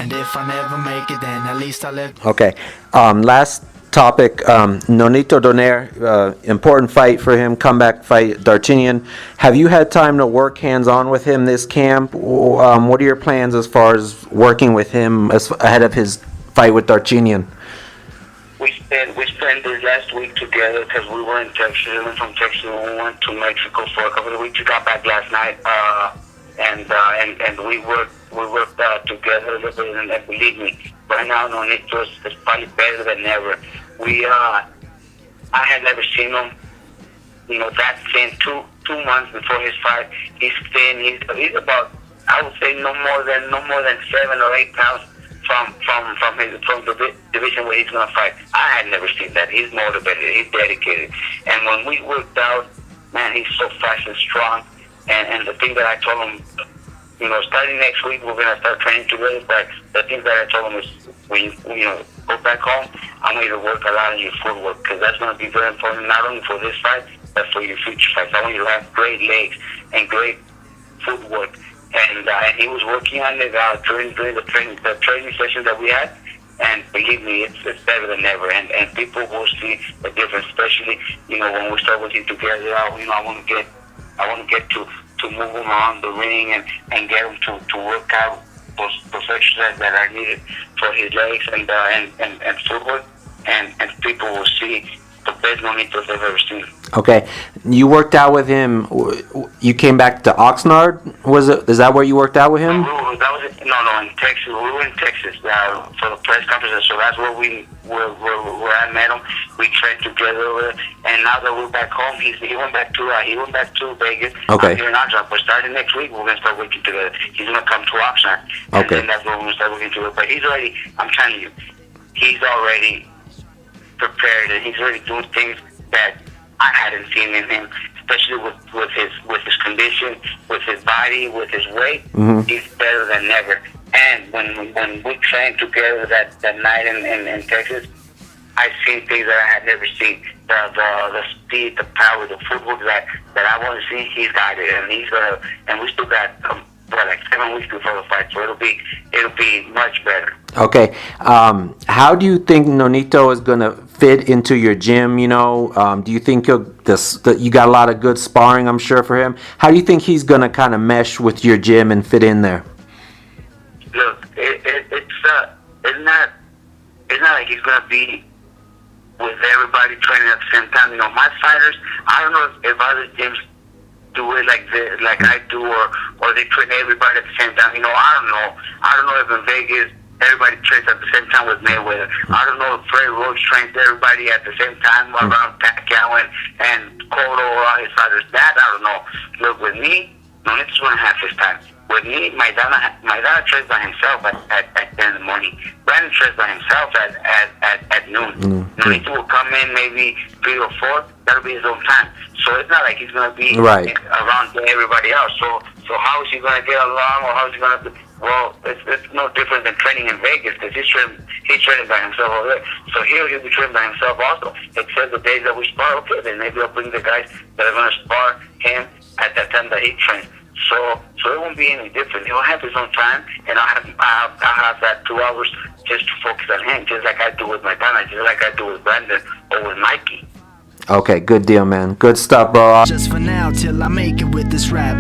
And if I never make it, then at least I live. Okay. Last topic. Nonito Donaire, important fight for him. Comeback fight. D'Artagnan. Have you had time to work hands-on with him this camp? What are your plans as far as working with him ahead of his fight with D'Artagnan? We spent this last week together because we were in Texas. We went from Texas and we went to Mexico for a couple of weeks. We got back last night, and we worked together a little bit. And believe me, right now Nonito is probably better than ever. I had never seen him, that thin. 2 months before his fight, he's thin. He's about, I would say, no more than 7 or 8 pounds from the division where he's gonna fight. I had never seen that. He's motivated. He's dedicated. And when we worked out, man, he's so fast and strong. And the thing that I told him, starting next week we're gonna start training together. But the thing that I told him is, when you go back home, I want you to work a lot on your footwork, because that's gonna be very important, not only for this fight, but for your future fights. I want you to have great legs and great footwork. And he was working on it during the training session that we had. And believe me, it's better than ever. And people will see the difference, especially when we start working together. I want to get to move him around the ring and get him to work out those exercises that are needed for his legs and footwork. And people will see the best Nonito they've ever seen. Okay, you worked out with him. You came back to Oxnard. Is that where you worked out with him? No, in Texas. We were in Texas for the press conference, so that's where where I met him. We trained together over there, and now that we're back home, he went back to Vegas. Okay. Here in Oxnard, but starting next week, we're gonna start working together. He's gonna come to Oxnard, okay. And that's where we're gonna start working together. But he's already, I'm telling you, he's already prepared, and he's already doing things that I hadn't seen in him, especially with his condition, with his body, with his weight. Mm-hmm. He's better than ever. And when we trained together that night in Texas, I seen things that I had never seen. The speed, the power, the footwork that I want to see. He's got it, and he's gonna. And we still got like 7 weeks before the fight, so it'll be much better. Okay. How do you think Nonito is gonna fit into your gym? Do you think you got a lot of good sparring? I'm sure for him. How do you think he's gonna kind of mesh with your gym and fit in there? Look, it's not like he's gonna be with everybody training at the same time. My fighters, I don't know if other gyms do it like I do, or they train everybody at the same time. I don't know. I don't know if in Vegas everybody trains at the same time with Mayweather. I don't know if Freddie Roach trains everybody at the same time around Pacquiao and Cotto or all his fighters. That I don't know. Look, with me, Nonito's going to have his time. With me, Maidana trains by himself at 10 in the morning. Brandon trains by himself at noon. Mm-hmm. Nonito will come in maybe 3 or 4. That'll be his own time. So it's not like he's going to be around everybody else. So how is he going to get along, or how is he going to? Well, it's no different than training in Vegas, because he's training by himself over there. So here he'll be training by himself also. Except the days that we spar, okay, then maybe I'll bring the guys that are going to spar him at that time that he trains. So it won't be any different. He'll have his own time, and I'll have that 2 hours just to focus on him, just like I do with Maidana, just like I do with Brandon or with Mikey. Okay, good deal, man. Good stuff, bro. Just for now, till I make it with this rap,